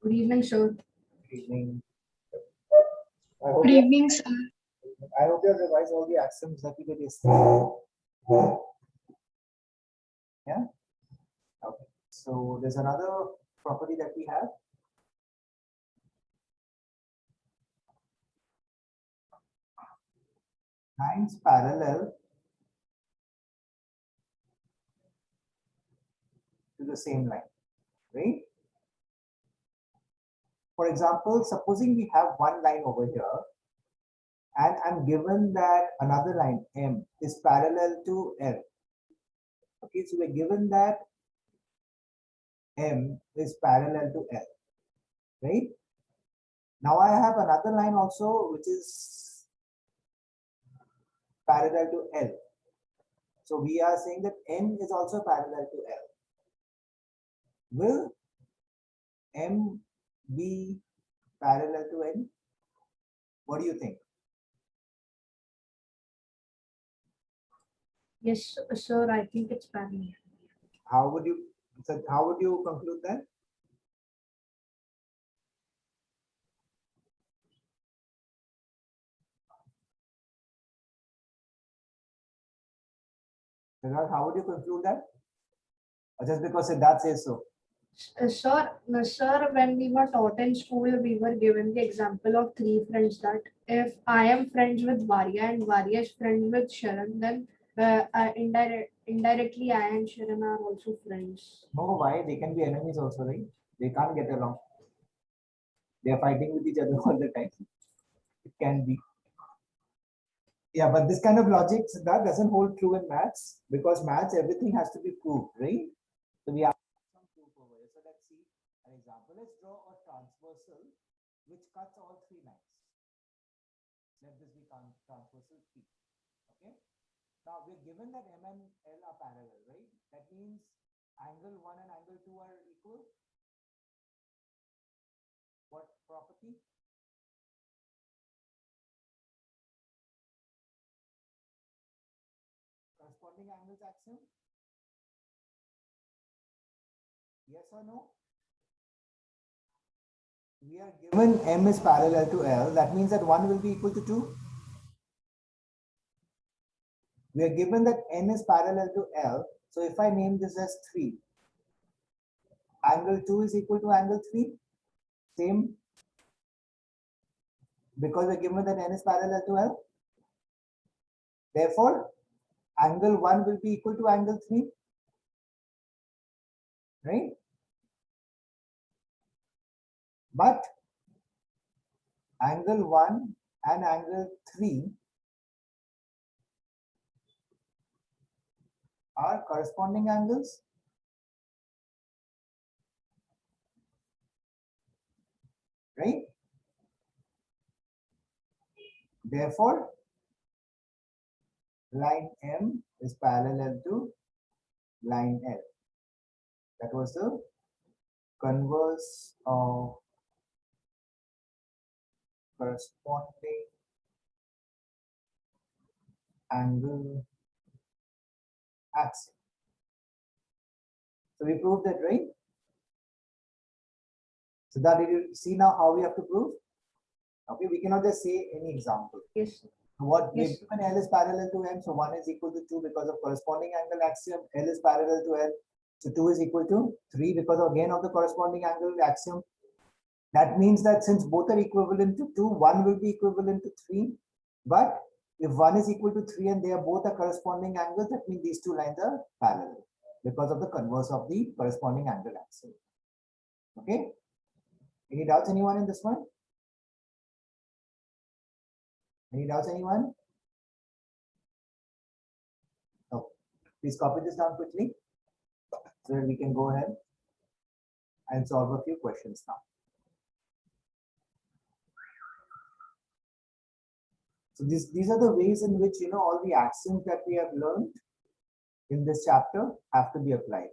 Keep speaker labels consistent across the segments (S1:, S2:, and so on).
S1: Good evening, sir.
S2: Good evening.
S1: Good evening, sir.
S2: I hope you have revised all the axioms that we did yesterday. Yeah? Okay. So there's another property that we have. Lines parallel to the same line, right? For example, supposing we have one line over here, and I'm given that another line M is parallel to L. Okay, so we're given that M is parallel to L, right? Now I have another line also which is parallel to L. So we are saying that M is also parallel to L. Will M be parallel to N? What do you think?
S1: Yes, sir. I think it's parallel.
S2: How would you conclude that? Siddharth, how would you conclude that? Or just because Siddharth says so?
S1: Sir, when we were taught in school, we were given the example of three friends that if I am friends with Varya and Varya is friends with Sharan, then indirectly I and Sharan are also friends.
S2: No, why? They can be enemies also, right? They can't get along. They are fighting with each other all the time. It can be. Yeah, but this kind of logic that doesn't hold true in maths because maths everything has to be proved, right? So we have some proof over here. So let's see an example. Let's draw a transversal which cuts all three lines. Let this be transversal P. Okay. Now we're given that M and L are parallel, right? That means angle 1 and angle 2 are equal. What property? Corresponding angles axiom? Yes or no? We are given M is parallel to L. That means that 1 will be equal to 2. We are given that N is parallel to L. So if I name this as 3, angle 2 is equal to angle 3. Same. Because we're given that N is parallel to L. Therefore, angle 1 will be equal to angle 3. Right? But angle 1 and angle 3 are corresponding angles. Right? Therefore, line M is parallel to line L. That was the converse of corresponding angle axiom. So we proved that, right? So that did you see now how we have to prove? Okay, we cannot just say any example.
S1: Yes, sir.
S2: What
S1: Yes.
S2: given L is parallel to M, so 1 is equal to 2 because of corresponding angle axiom. L is parallel to L, so 2 is equal to 3 because again of the corresponding angle axiom. That means that since both are equivalent to 2, 1 will be equivalent to 3. But if 1 is equal to 3 and they are both are corresponding angles, that means these two lines are parallel because of the converse of the corresponding angle axiom. Okay? Any doubts, anyone in this one? Any doubts, anyone? No. Please copy this down quickly so that we can go ahead and solve a few questions now. So these are the ways in which all the axioms that we have learned in this chapter have to be applied.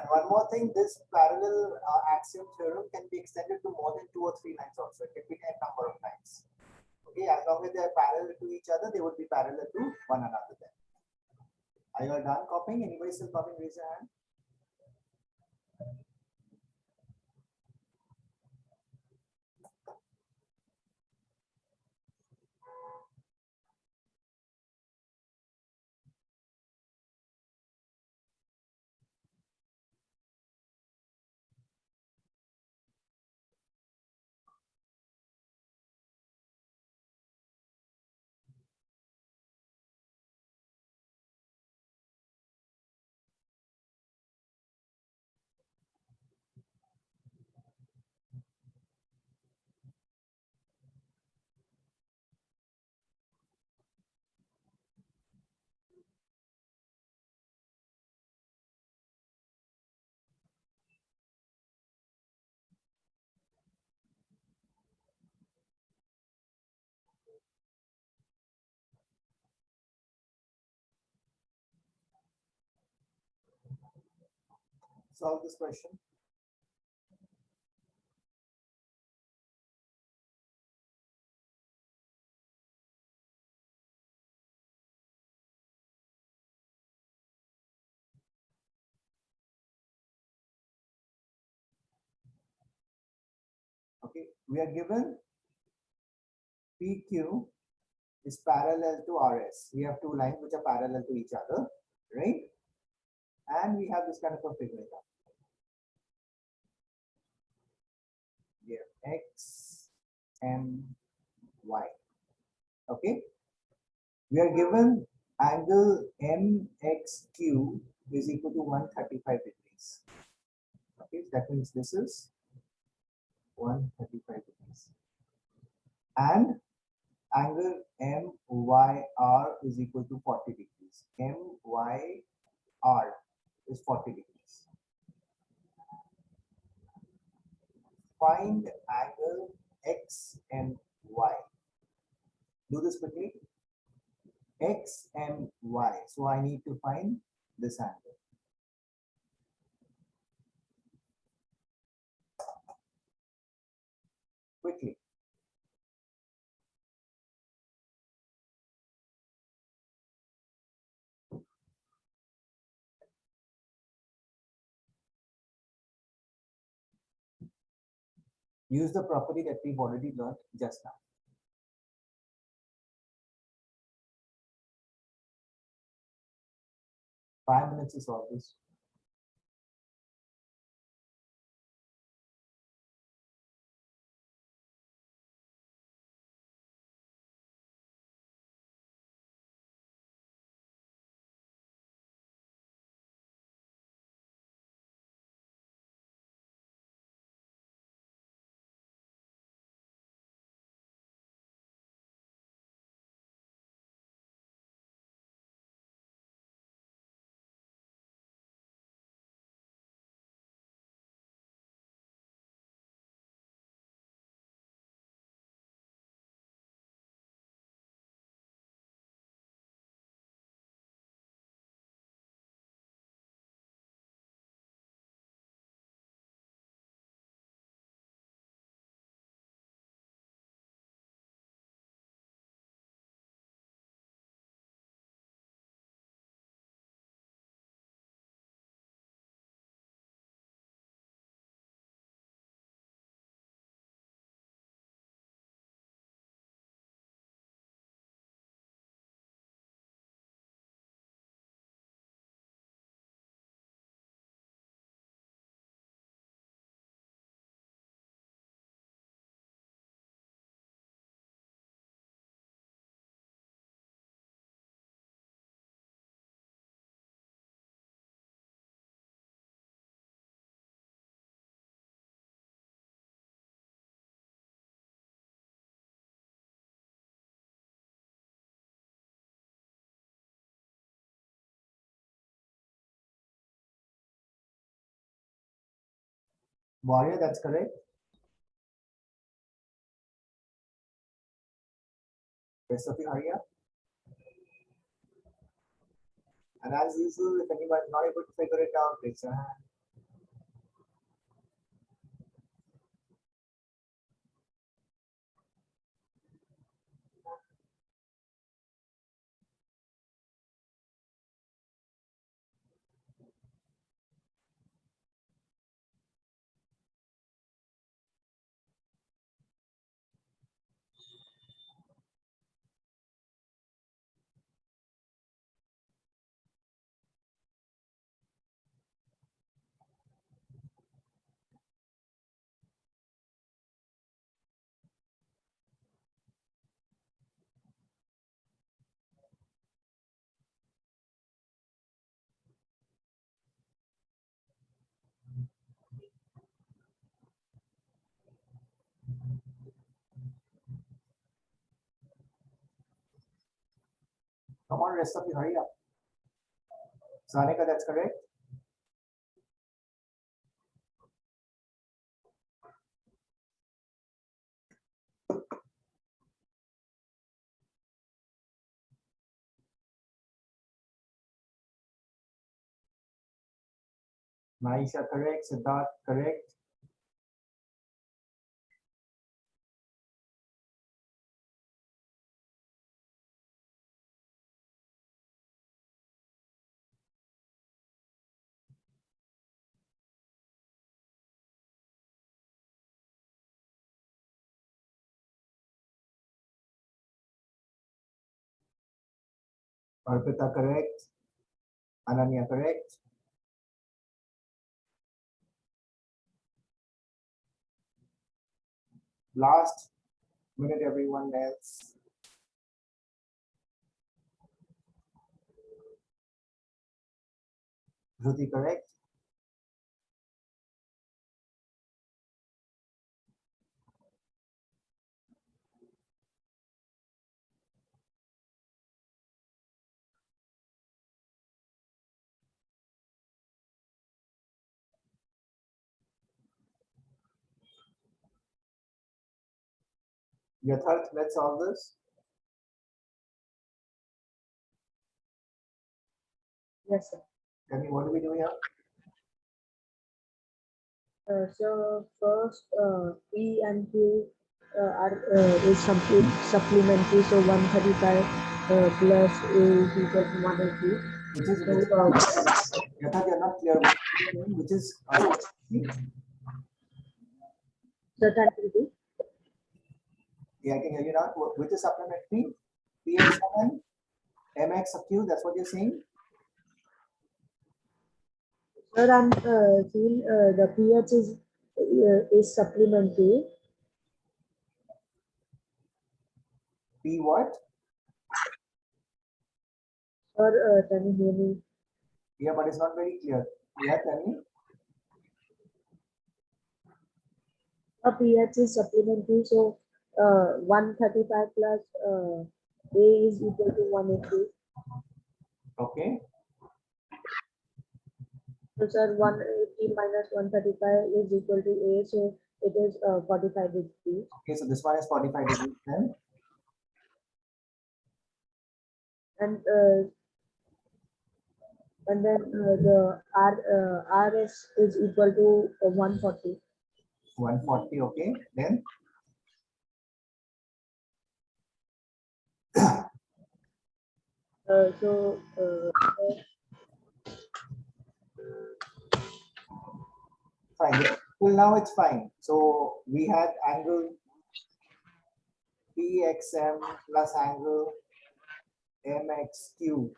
S2: And one more thing, this parallel axiom theorem can be extended to more than 2 or 3 lines also. It can be n number of lines. Okay, as long as they are parallel to each other, they would be parallel to one another then. Are you all done copying? Anybody still copying? Raise your hand. Solve this question. Okay, we are given PQ is parallel to RS. We have two lines which are parallel to each other, right? And we have this kind of a figure here. Here, X, M, Y. Okay. We are given angle MXQ is equal to 135 degrees. Okay, that means this is 135 degrees. And angle MYR is equal to 40 degrees. MYR is 40 degrees. Find angle X and Y. Do this quickly. X and Y. So I need to find this angle. Quickly. Use the property that we've already learned just now. Five minutes to solve this. Warrior, that's correct. Rest of you hurry up. And as usual, if anyone is not able to figure it out, raise your hand. Come on, rest of you, hurry up. Sanika, that's correct. Maisha, correct. Siddharth, correct. Arpita, correct. Ananya, correct. Last minute, everyone else. Jyoti, correct. Yatharth, let's solve this.
S3: Yes, sir.
S2: Tell me, what do we do here?
S3: So first, P and Q are is supplementary. So 135 plus A is equal to 180.
S2: Which is,
S3: So
S2: Yatharth, you're not clear. Which is,
S3: certainty.
S2: yeah, I can hear you now. Which is supplementary? PX7, MX of Q, that's what you're saying?
S3: Sir, I'm seeing the pH is supplementary.
S2: P what?
S3: Sir, can you hear me?
S2: Yeah, but it's not very clear. Yeah, tell me.
S3: A pH is supplementary. So 135 plus A is equal to 180.
S2: Okay.
S3: So sir, 180 minus 135 is equal to A, so it is 45 degrees.
S2: Okay, so this one is 45 degrees then.
S3: And then the RS is equal to 140.
S2: 140, okay. Then
S3: So
S2: fine. Till now it's fine. So we had angle PXM plus angle MXQ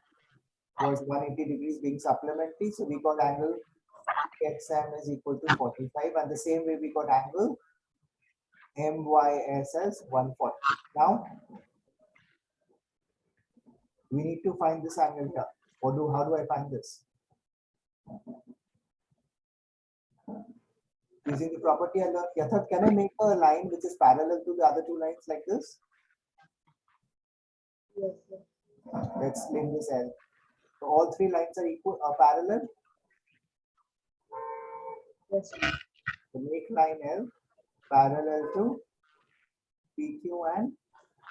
S2: was 180 degrees being supplementary. So we got angle PXM is equal to 45, and the same way we got angle MYS as 140. Now we need to find this angle here. How do I find this? Using the property I learned. Yatharth, can I make a line which is parallel to the other two lines like this?
S3: yes, sir.
S2: Let's name this L. So all three lines are equal, parallel.
S3: Yes, sir.
S2: So make line L parallel to PQ and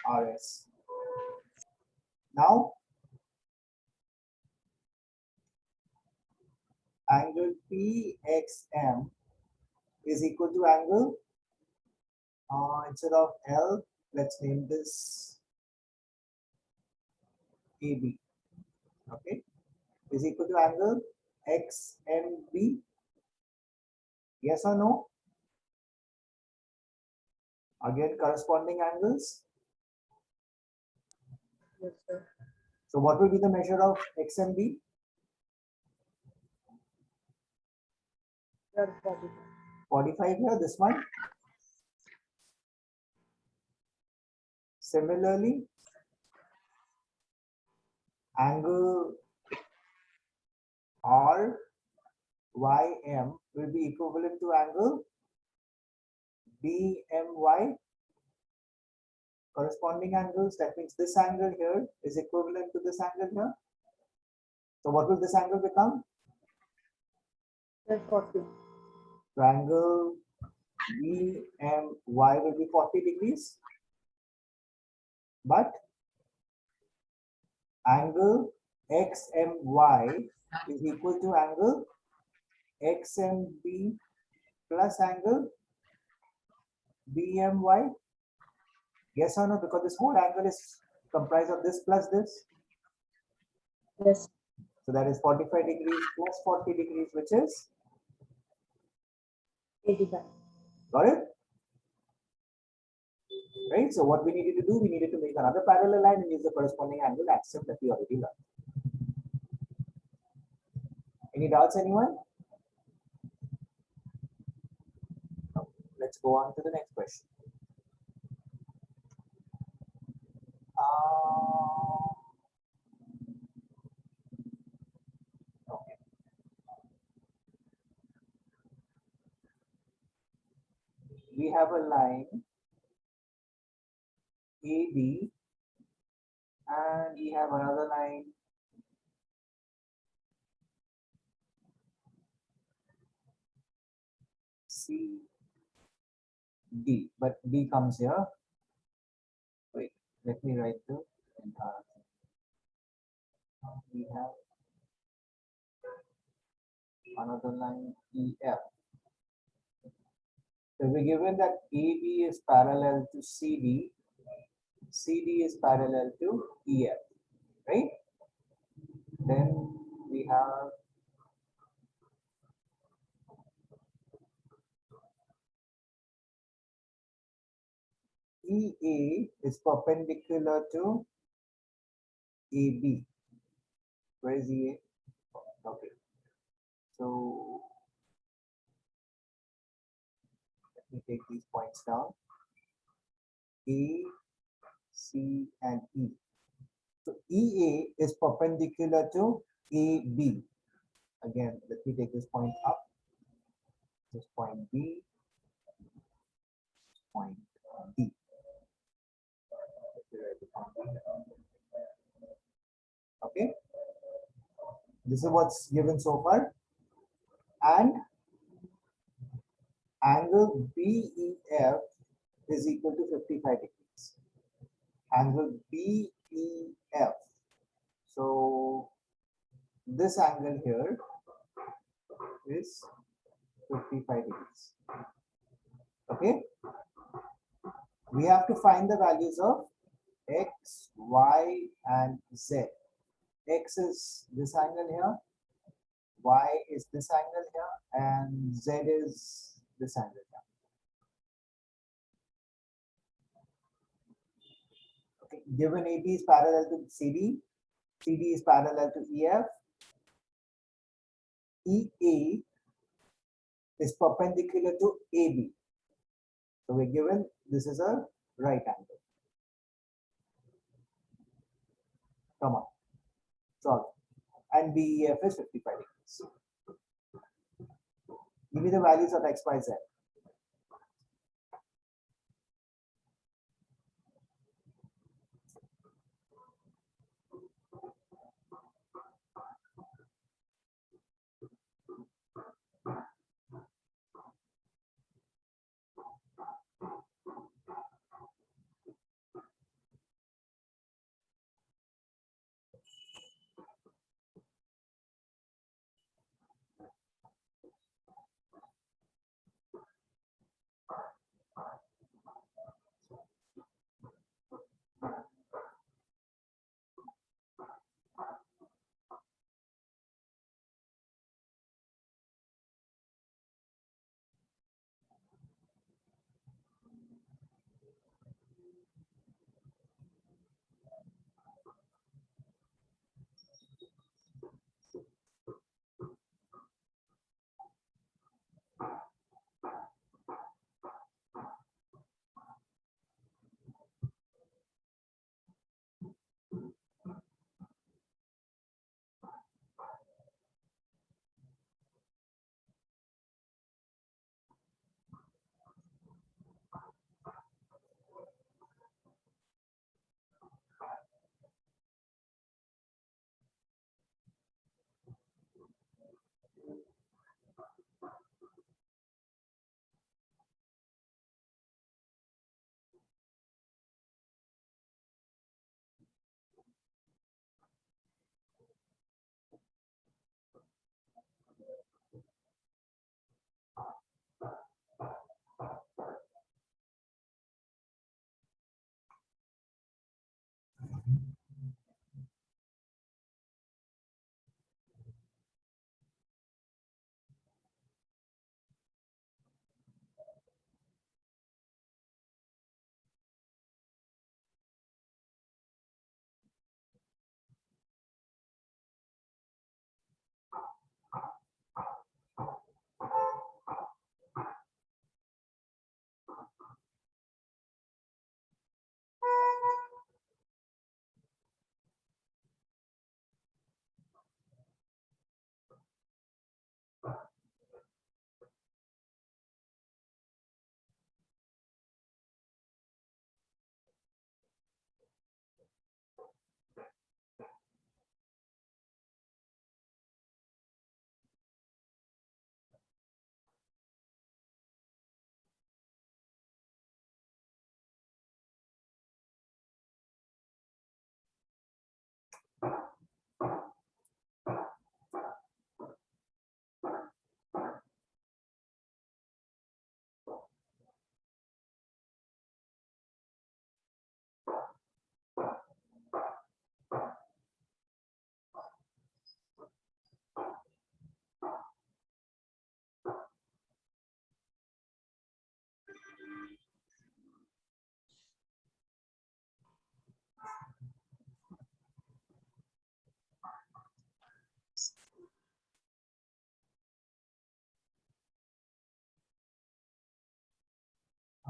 S2: RS. Now angle PXM is equal to angle, instead of L, let's name this AB. Okay, is equal to angle XMB. Yes or no? Again, corresponding angles.
S3: Yes, sir.
S2: So what will be the measure of XMB?
S3: Sir, 45.
S2: 45 here, this one. Similarly, angle RYM will be equivalent to angle BMY, corresponding angles. That means this angle here is equivalent to this angle here. So what will this angle become?
S3: That's 40.
S2: So angle BMY will be 40 degrees. But angle XMY is equal to angle XMB plus angle BMY. Yes or no? Because this whole angle is comprised of this plus this.
S3: Yes.
S2: So that is 45 degrees plus 40 degrees, which is,
S3: 85.
S2: got it? Right? So what we needed to do, we needed to make another parallel line and use the corresponding angle axis that we already learned. Any doubts, anyone? No. Let's go on to the next question. Okay. We have a line AB and we have another line CD, but D comes here. Wait, let me write the entire thing. We have another line EF. So we're given that AB is parallel to CD, CD is parallel to EF, right? Then we have EA is perpendicular to AB. Where is EA? Okay. So let me take these points down. A, C, and E. So EA is perpendicular to AB. Again, let me take this point up. This point B, point D. Okay. This is what's given so far. And angle BEF is equal to 55 degrees. Angle BEF. So this angle here is 55 degrees. Okay. We have to find the values of X, Y, and Z. X is this angle here, Y is this angle here, and Z is this angle here. Okay. Given AB is parallel to CD, CD is parallel to EF, EA is perpendicular to AB. So we're given this is a right angle. Come on, solve. And BEF is 55 degrees. Give me the values of X, Y, Z.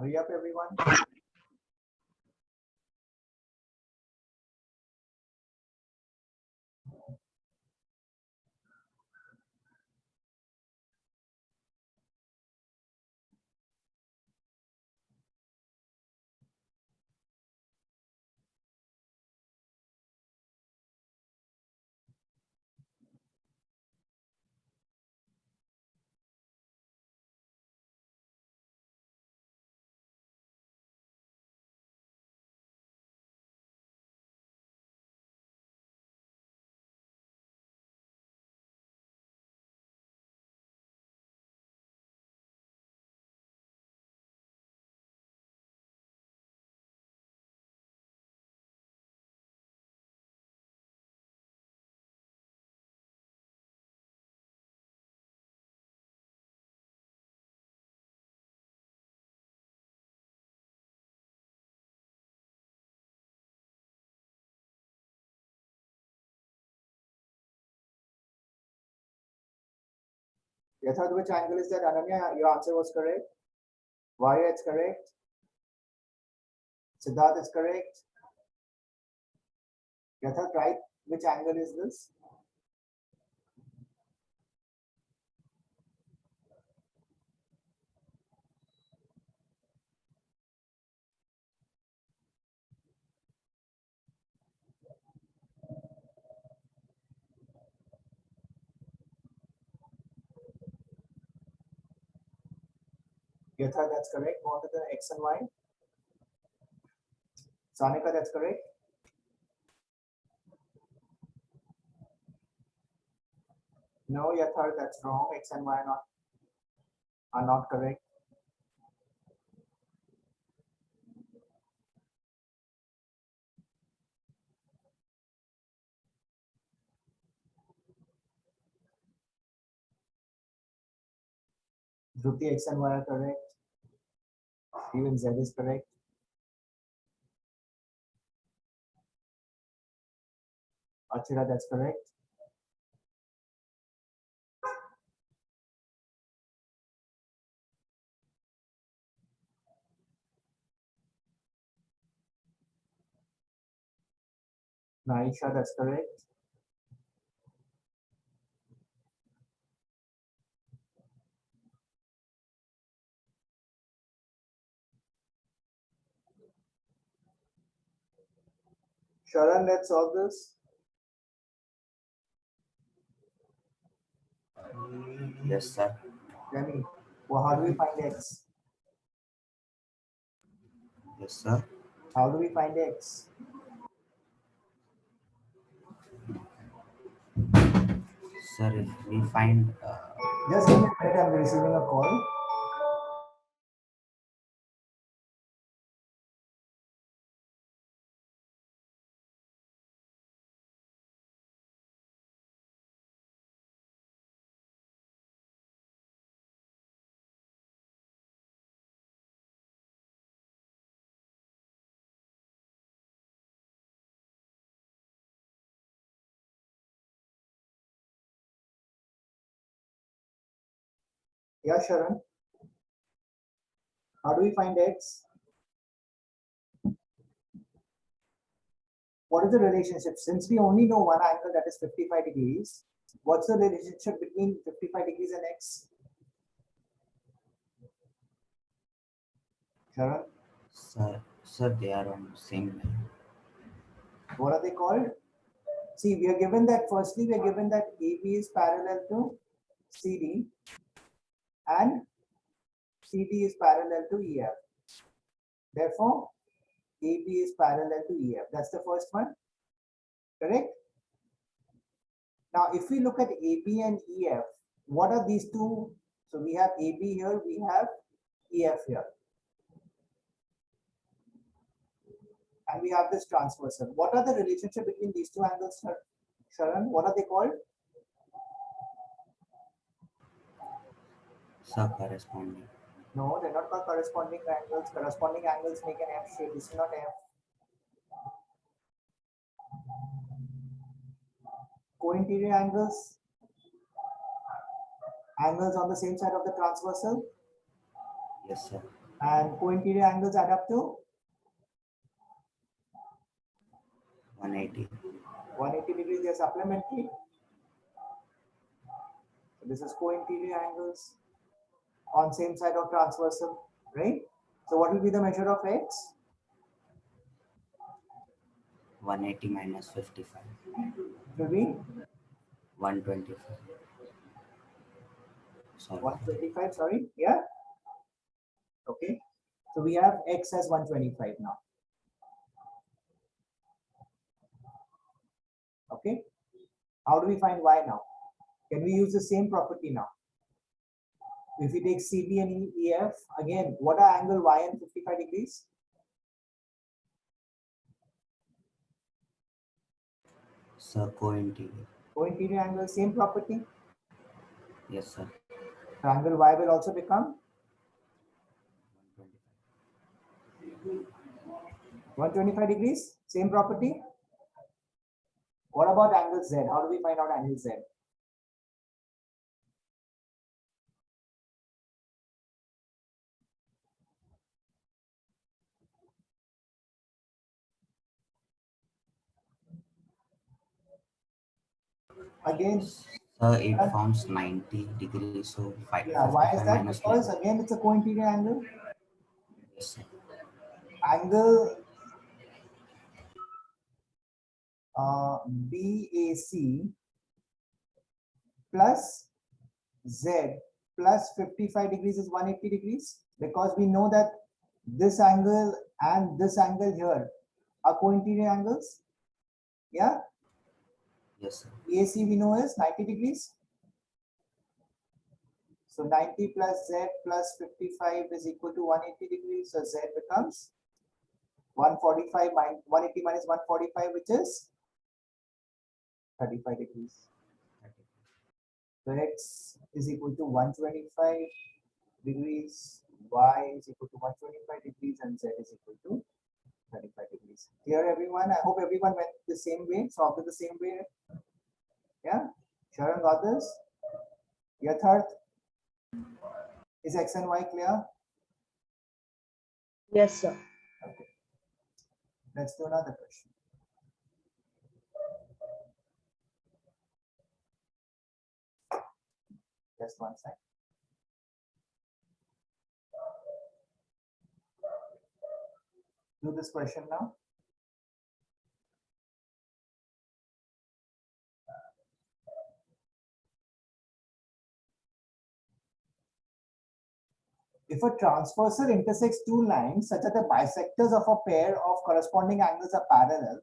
S2: Hurry up, everyone. Yatharth, which angle is that? Ananya, your answer was correct. Varya, it's correct. Siddharth is correct. Yatharth, right? Which angle is this? Yatharth, that's correct. Go on to the X and Y. Sanika, that's correct. No, Yatharth, that's wrong. X and Y are not correct. Dhruti, X and Y are correct. Even Z is correct. Achira, that's correct. Naisha, that's correct. Sharan, let's solve this.
S4: Yes, sir.
S2: Tell me, well, how do we find X?
S4: Yes, sir.
S2: How do we find X?
S4: Sir, if we find
S2: Just give me a minute, I'm receiving a call. Yeah, Sharan. How do we find X? What is the relationship? Since we only know one angle, that is 55 degrees, what's the relationship between 55 degrees and X? Sharan,
S4: sir, they are on same line.
S2: what are they called? See, we are given that, firstly, we are given that AB is parallel to CD and CD is parallel to EF. Therefore, AB is parallel to EF. That's the first one. Correct? Now, if we look at AB and EF, what are these two? So we have AB here, we have EF here. And we have this transversal. What are the relationship between these two angles, Sharan? What are they called?
S4: Sir, corresponding.
S2: No, they're not called corresponding angles. Corresponding angles make an F shape. This is not F. Co-interior angles. Angles on the same side of the transversal.
S4: Yes, sir.
S2: And co-interior angles add up to
S4: 180.
S2: 180 degrees. They are supplementary. So this is co-interior angles on same side of transversal, right? So what will be the measure of x?
S4: 180 minus 55.
S2: It will be
S4: 125. Sorry.
S2: 125, sorry, yeah. Okay, so we have x as 125 now. Okay, how do we find y now? Can we use the same property now? If we take CB and EF, again, what are angle y and 55 degrees?
S4: Sir, co-interior.
S2: Co-interior angle, same property.
S4: Yes, sir.
S2: So angle y will also become 125 degrees, same property. What about angle z? How do we find out angle z? Again,
S4: Sir, it forms 90 degrees. So
S2: yeah, why is
S4: 55
S2: that?
S4: minus
S2: Because
S4: 11.
S2: again, it's a co-interior angle.
S4: Yes, sir.
S2: Angle BAC plus Z plus 55 degrees is 180 degrees, because we know that this angle and this angle here are co-interior angles. Yeah,
S4: Yes, sir.
S2: BAC we know is 90 degrees. So 90 plus Z plus 55 is equal to 180 degrees. So Z becomes 145 minus 180 minus 145, which is 35 degrees. So x is equal to 125 degrees, y is equal to 125 degrees, and z is equal to 35 degrees. Clear, everyone? I hope everyone went the same way, solved it the same way. Yeah? Sharon got this? Yatharth? Is x and y clear?
S3: Yes, sir.
S2: Okay. Let's do another question. Just one second. Do this question now. If a transversal intersects two lines such that the bisectors of a pair of corresponding angles are parallel,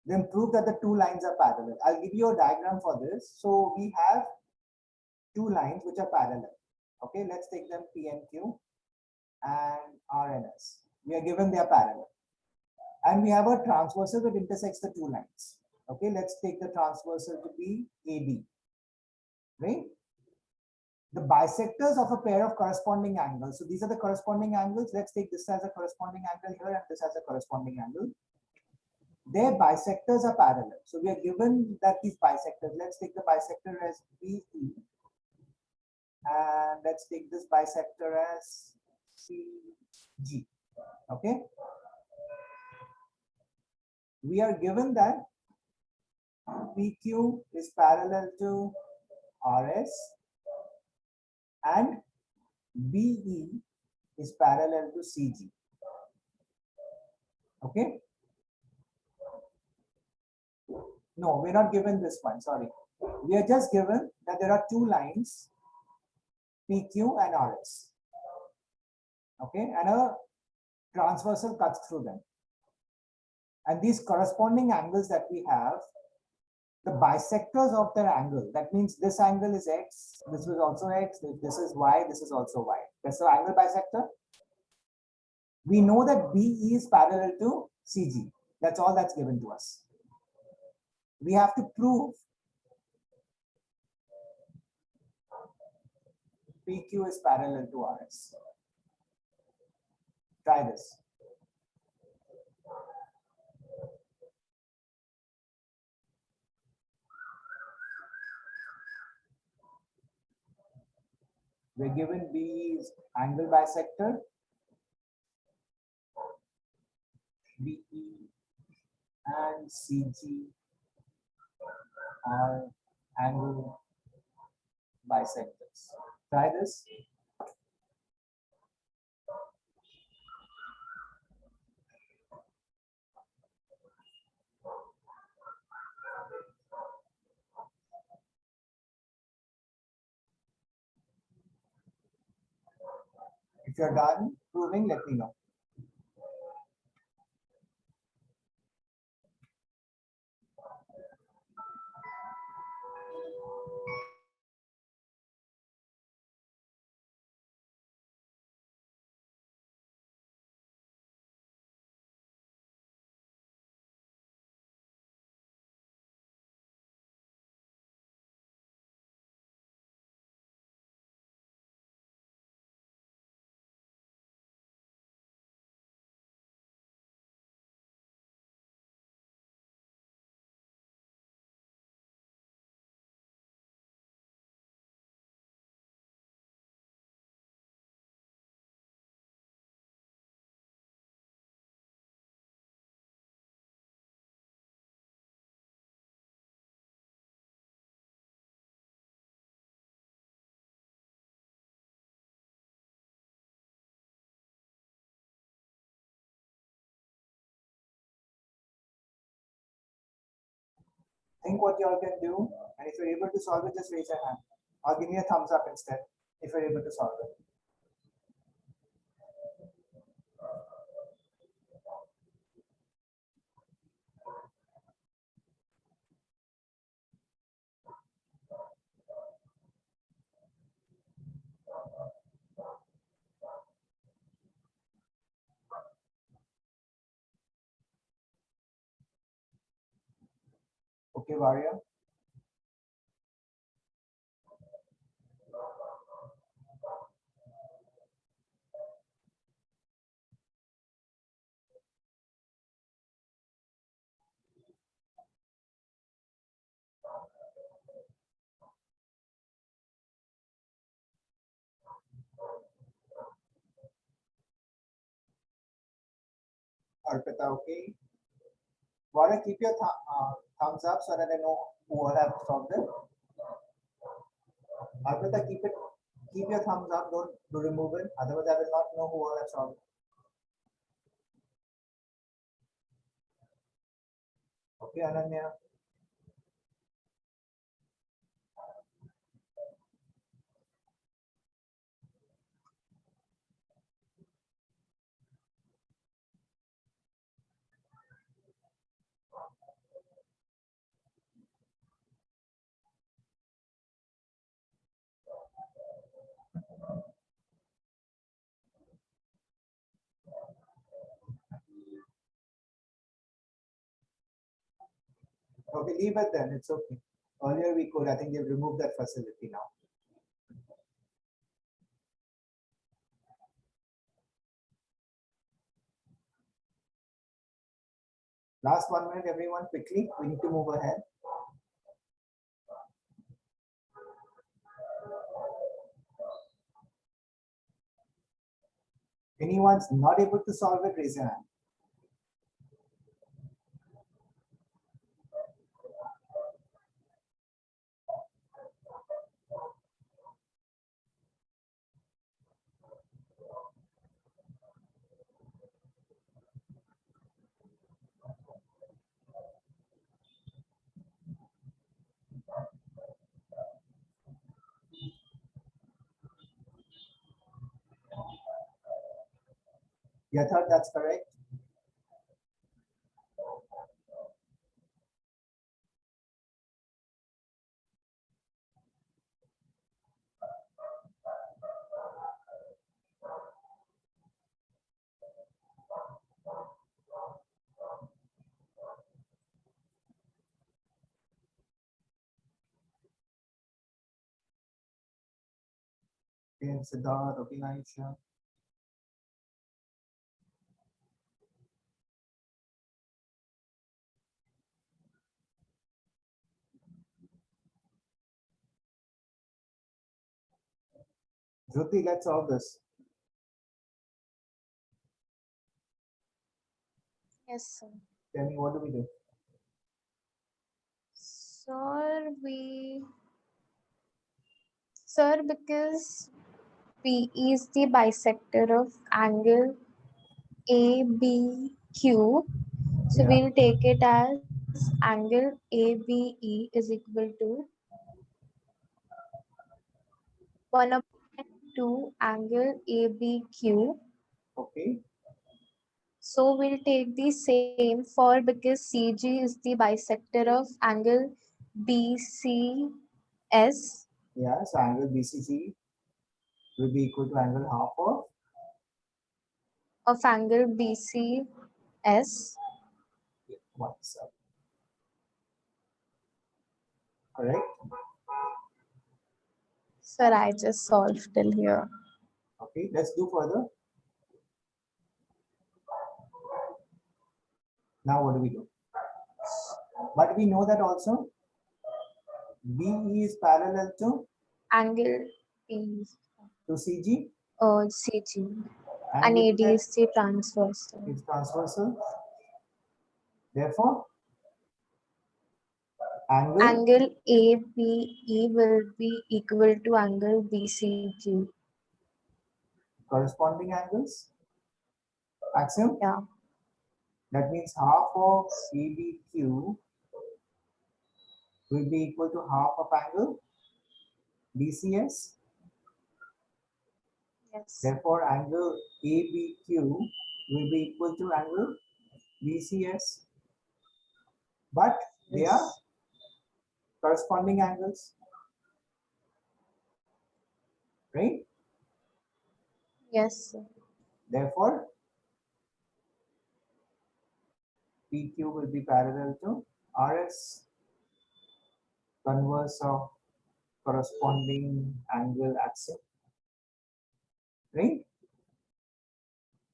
S2: then prove that the two lines are parallel. I'll give you a diagram for this. So we have two lines which are parallel. Okay, let's take them P and Q and R and S. We are given they are parallel. And we have a transversal that intersects the two lines. Okay, let's take the transversal to be AB. Right? The bisectors of a pair of corresponding angles. So these are the corresponding angles. Let's take this as a corresponding angle here and this as a corresponding angle. Their bisectors are parallel. So we are given that these bisectors, let's take the bisector as BE. And let's take this bisector as CG. Okay. We are given that PQ is parallel to RS and BE is parallel to CG. Okay. No, we're not given this one, sorry. We are just given that there are two lines, PQ and RS. Okay, and a transversal cuts through them. And these corresponding angles that we have, the bisectors of their angle, that means this angle is X, this is also X, this is Y, this is also Y. That's the angle bisector. We know that BE is parallel to CG. That's all that's given to us. We have to prove PQ is parallel to RS. Try this. We're given B is angle bisector BE and CG are angle bisectors. Try this. If you're done proving, let me know. Think what you all can do, and if you're able to solve it, just raise your hand or give me a thumbs up instead if you're able to solve it. Okay, Varya. Arpita, okay. Varya, keep your thumbs up so that I know who all have solved it. Arpita, keep your thumbs up, don't remove it, otherwise I will not know who all have solved it. Okay, Ananya. Okay, leave it then, it's okay. Earlier we could, I think they've removed that facility now. Last 1 minute, everyone, quickly. We need to move ahead. Anyone's not able to solve it, raise your hand. Yathar, that's correct. Okay, Siddharth, okay, Aisha. Jyoti, let's solve this.
S5: Yes, sir.
S2: Tell me, what do we do?
S5: Sir, because PE is the bisector of angle ABQ, so
S2: Yeah.
S5: we'll take it as angle ABE is equal to 1/2 angle ABQ.
S2: Okay.
S5: So we'll take the same for because CG is the bisector of angle BCS
S2: Yeah. So angle BCC will be equal to angle half
S5: of angle BCS.
S2: what's up. Correct.
S5: Sir, I just solved till here.
S2: Okay. Let's do further. Now what do we do? But we know that also BE is parallel
S5: Angle P
S2: to CG
S5: CG
S2: and
S5: and
S2: we know
S5: AD
S2: that
S5: is the transversal.
S2: it's transversal. Therefore, angle
S5: Angle ABE will be equal to angle BCQ.
S2: corresponding angles. Axiom.
S5: Yeah.
S2: That means half of ABQ will be equal to half of angle BCS.
S5: Yes.
S2: Therefore, angle ABQ will be equal to angle BCS. But they are
S5: Yes.
S2: corresponding angles, right?
S5: Yes, sir.
S2: Therefore, PQ will be parallel to RS, converse of corresponding angle axiom, right?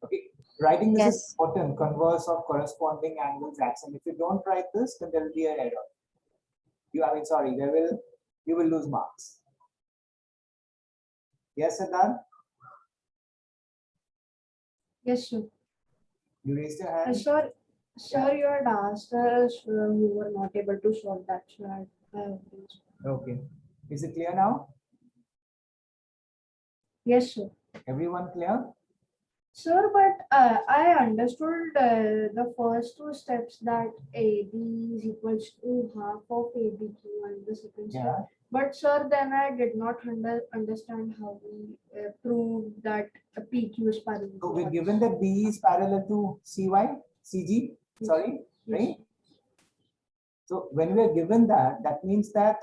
S2: Okay, writing this is
S5: Yes.
S2: important, converse of corresponding angles axiom. If you don't write this, then there will be an error. You will lose marks. Yes, Siddharth?
S1: Yes, sir.
S2: You raised your hand?
S1: Sir, you had asked us you were not able to solve that, so I have raised.
S2: Okay. Is it clear now?
S1: Yes, sir.
S2: Everyone clear?
S1: Sir, but I understood the first two steps that AB is equals to half of ABQ and the second step.
S2: Yeah.
S1: But sir, then I did not understand how we proved that PQ is parallel.
S2: So
S1: to
S2: we're
S1: RS.
S2: given that B is parallel to CG,
S1: Yes.
S2: sorry,
S1: Yes.
S2: right? So when we are given that, that means that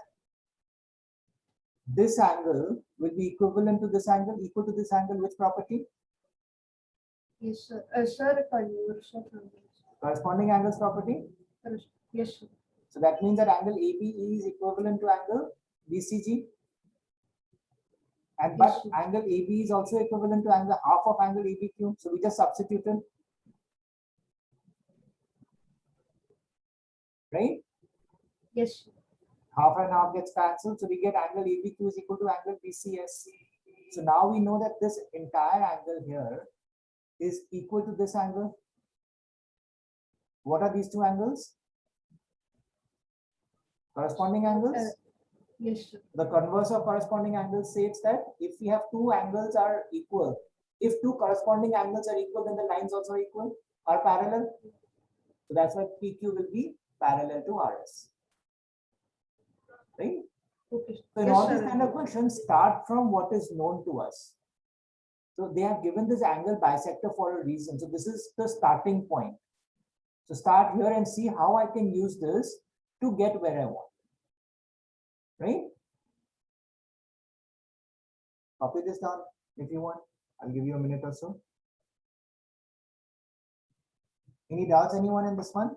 S2: this angle will be equivalent to this angle, equal to this angle, which property?
S1: Yes, sir. Sir, converse of angles.
S2: Corresponding angles property.
S1: Yes, sir.
S2: So that means that angle ABE is equivalent to angle BCG. And but
S1: Yes,
S2: angle AB is also equivalent to angle half of angle ABQ. So we just substituted, right?
S1: Yes, sir.
S2: Half and half gets cancelled. So we get angle ABQ is equal to angle BCS. So now we know that this entire angle here is equal to this angle. What are these two angles? Corresponding angles.
S1: Yes, sir.
S2: The converse of corresponding angles states that if we have two angles are equal, if two corresponding angles are equal, then the lines also equal, are parallel. So that's why PQ will be parallel to RS. Right?
S1: Okay.
S2: So in
S1: Yes,
S2: all
S1: sir.
S2: these kind of questions, start from what is known to us. So they have given this angle bisector for a reason. So this is the starting point. So start here and see how I can use this to get where I want. Right? Copy this down if you want. I'll give you a minute or so. Any doubts, anyone in this one?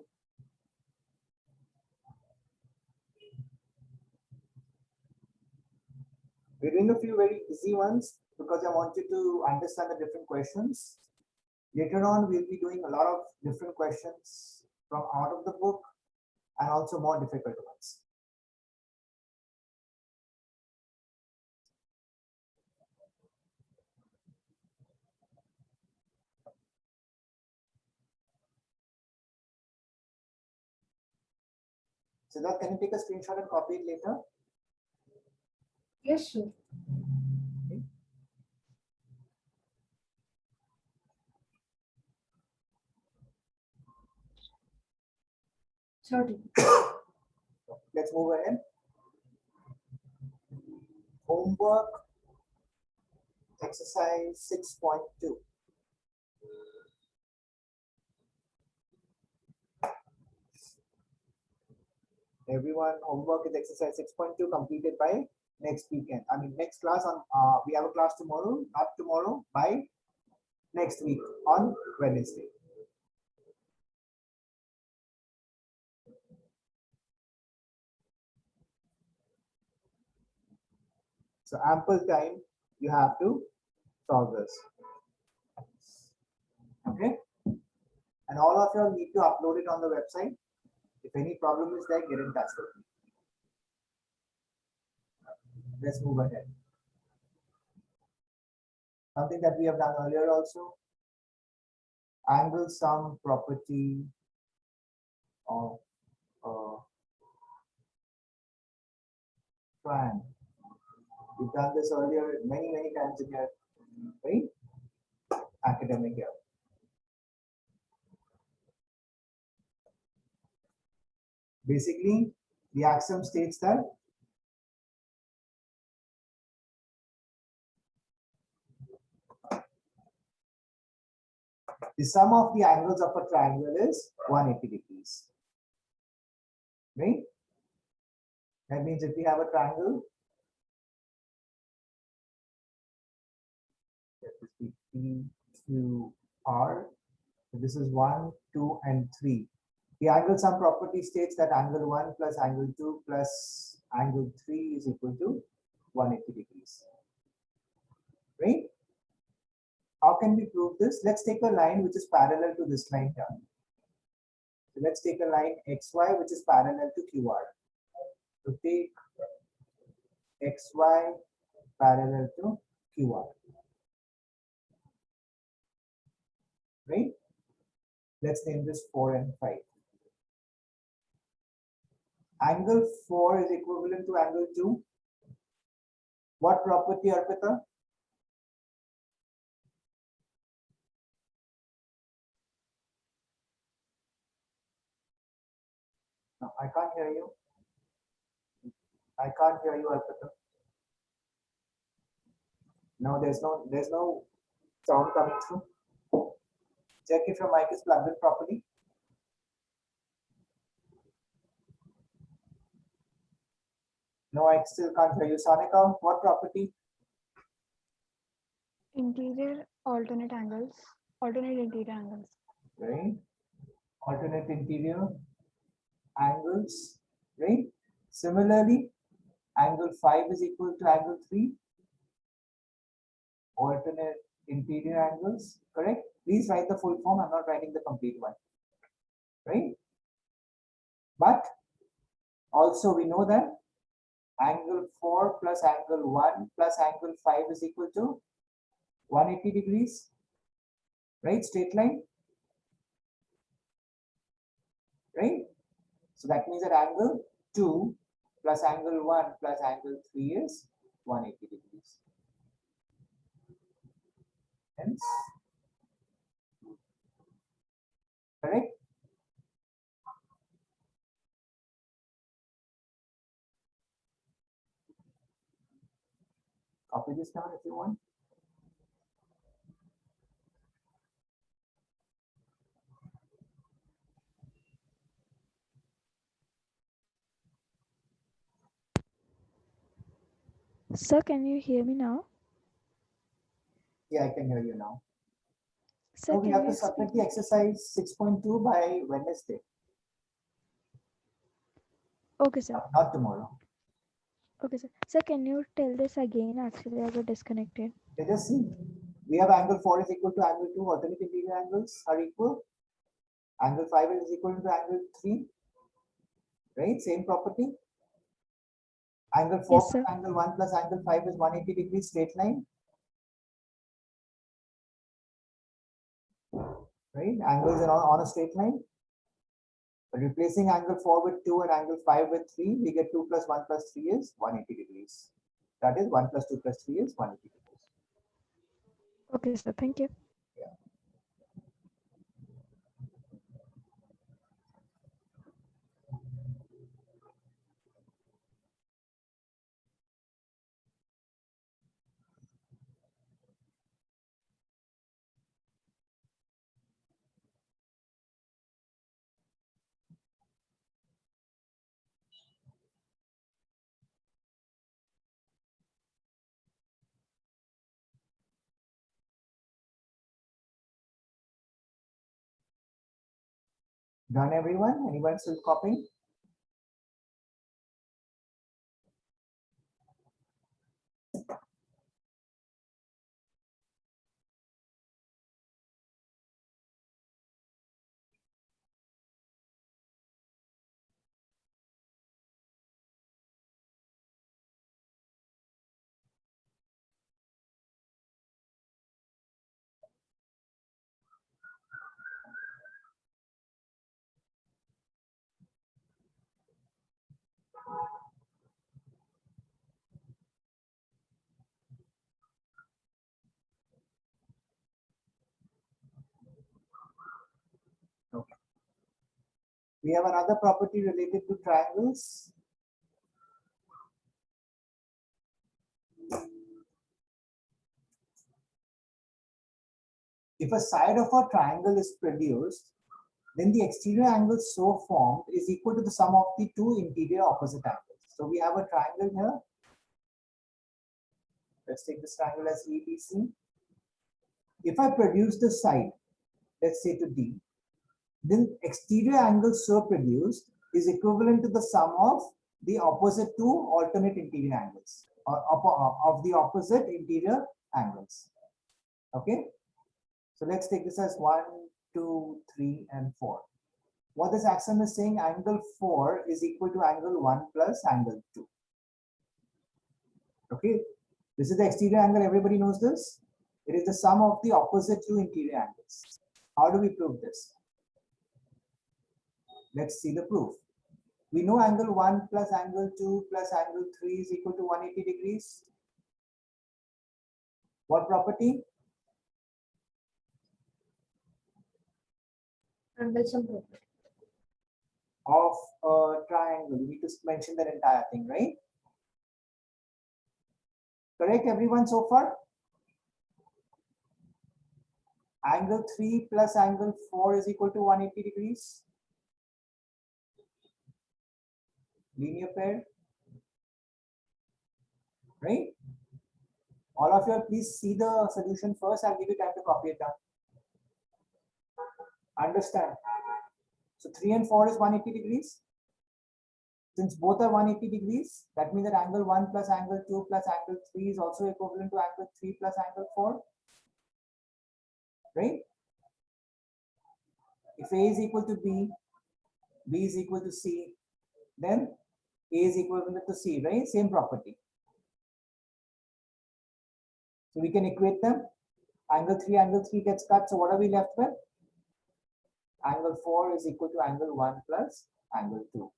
S2: We're doing a few very easy ones because I want you to understand the different questions. Later on, we'll be doing a lot of different questions from out of the book and also more difficult ones. So that can you take a screenshot and copy it later?
S1: Yes, sure.
S2: Okay.
S1: Certainly.
S2: Let's move ahead. Homework exercise 6.2. Everyone, homework is exercise 6.2 completed by next weekend. I mean, next class on, we have a class tomorrow, not tomorrow, by next week on Wednesday. So ample time you have to solve this. Okay. And all of you all need to upload it on the website. If any problem is there, get in touch with me. Let's move ahead. Something that we have done earlier also. Angle sum property of triangle. We've done this earlier many times in your academic year. Basically, the axiom states that the sum of the angles of a triangle is 180 degrees. Right? That means if we have a triangle, let this be P, Q, R. So this is 1, 2, and 3. The angle sum property states that angle 1 plus angle 2 plus angle 3 is equal to 180 degrees. Right? How can we prove this? Let's take a line which is parallel to this line here. So let's take a line XY which is parallel to QR. So take XY parallel to QR. Right? Let's name this 4 and 5. Angle 4 is equivalent to angle 2. What property, Arpita? No, I can't hear you. I can't hear you, Arpita. No, there's no sound coming through. Check if your mic is plugged in properly. No, I still can't hear you. Sanika, what property?
S6: Interior alternate angles, alternate interior angles.
S2: Right. Alternate interior angles. Right. Similarly, angle 5 is equal to angle 3. Alternate interior angles. Correct. Please write the full form. I'm not writing the complete one. Right. But also we know that angle 4 plus angle 1 plus angle 5 is equal to 180 degrees. Right. Straight line. Right. So that means that angle 2 plus angle 1 plus angle 3 is 180 degrees. Hence, correct? Copy this down if you want.
S6: Sir, can you hear me now?
S2: Yeah, I can hear you now.
S6: Sir,
S2: So we
S6: can
S2: have
S6: you
S2: to submit
S6: explain?
S2: the exercise 6.2 by Wednesday,
S6: Okay, sir.
S2: not tomorrow.
S6: Okay, sir. Sir, can you tell this again? Actually, I got disconnected.
S2: Let us see. We have angle 4 is equal to angle 2. Alternate interior angles are equal. Angle 5 is equal to angle 3. Right? Same property. Angle 4
S6: Yes, sir.
S2: plus angle 1 plus angle 5 is 180 degrees straight line. Right? Angles are on a straight line. But replacing angle 4 with 2 and angle 5 with 3, we get 2 plus 1 plus 3 is 180 degrees. That is 1 plus 2 plus 3 is 180 degrees.
S6: Okay, sir. Thank you.
S2: Done, everyone? Anyone still copying? Okay. We have another property related to triangles. If a side of a triangle is produced, then the exterior angle so formed is equal to the sum of the two interior opposite angles. So we have a triangle here. Let's take this triangle as ABC. If I produce the side, let's say to D, then exterior angle so produced is equivalent to the sum of the opposite two alternate interior angles, or of the opposite interior angles. Okay, so let's take this as 1, 2, 3, and 4. What this axiom is saying, angle 4 is equal to angle 1 plus angle 2. Okay, this is the exterior angle. Everybody knows this. It is the sum of the opposite two interior angles. How do we prove this? Let's see the proof. We know angle 1 plus angle 2 plus angle 3 is equal to 180 degrees. What property?
S1: Angle sum property.
S2: Of a triangle. We need to mention that entire thing, right? Correct, everyone so far? Angle 3 plus angle 4 is equal to 180 degrees. Linear pair. Right? All of you, please see the solution first. I'll give you time to copy it down. Understand? So 3 and 4 is 180 degrees. Since both are 180 degrees, that means that angle 1 plus angle 2 plus angle 3 is also equivalent to angle 3 plus angle 4. Right? If A is equal to B, B is equal to C, then A is equivalent to C, right? Same property. So we can equate them. Angle 3 gets cut. So what are we left with? Angle 4 is equal to angle 1 plus angle 2.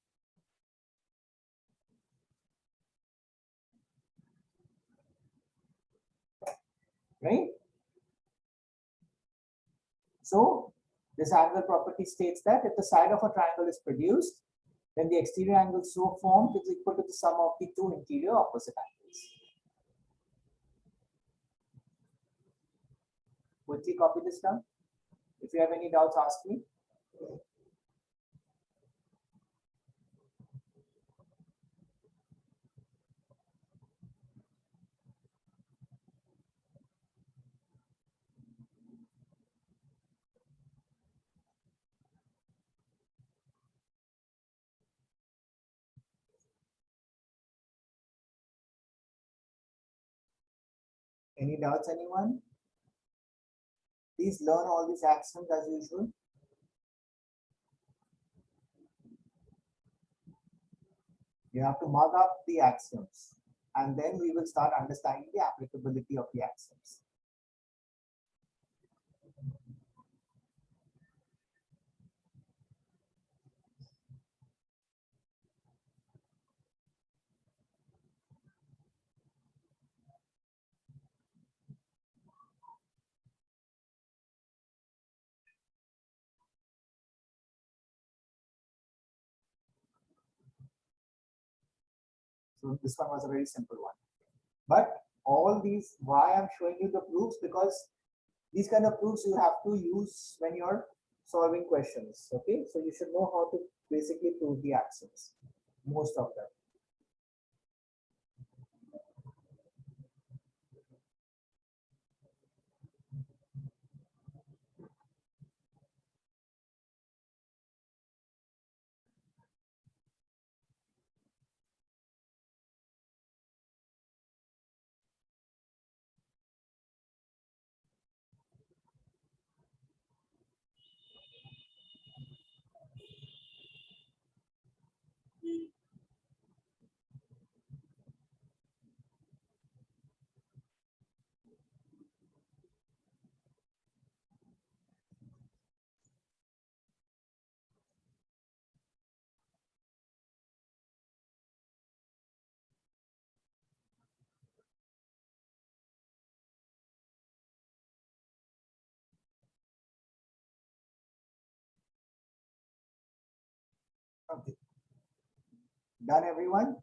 S2: Right? So this angle property states that if the side of a triangle is produced, then the exterior angle so formed is equal to the sum of the two interior opposite angles. Quickly copy this down. If you have any doubts, ask me. Any doubts, anyone? Please learn all these axioms as usual. You have to mug up the axioms, and then we will start understanding the applicability of the axioms. So this one was a very simple one. But all these, why I'm showing you the proofs, because these kind of proofs you have to use when you're solving questions. Okay, so you should know how to basically prove the axioms, most of them. Okay. Done, everyone?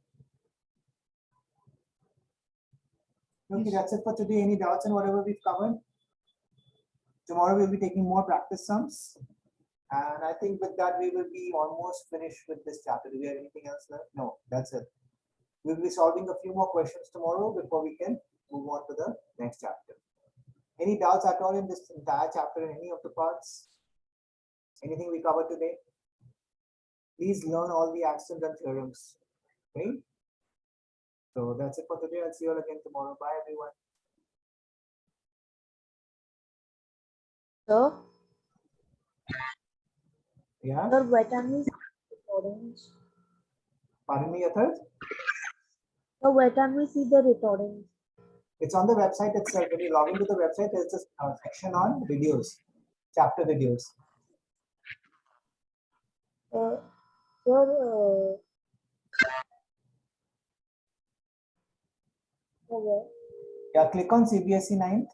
S2: Okay, that's it for today. Any doubts on whatever we've covered? Tomorrow we'll be taking more practice sums. And I think with that, we will be almost finished with this chapter. Do we have anything else left? No, that's it. We'll be solving a few more questions tomorrow before we can move on to the next chapter. Any doubts at all in this entire chapter, in any of the parts? Anything we covered today? Please learn all the axioms and theorems. Okay? So that's it for today. I'll see you all again tomorrow. Bye, everyone.
S3: Sir,
S2: Yeah.
S3: sir, where can we see the recordings?
S2: Pardon me, Athar?
S3: Sir, where can we see the recordings?
S2: It's on the website itself. When you log into the website, there's a section on videos, chapter videos.
S3: Sir, okay.
S2: Yeah, click on CBSE 9th.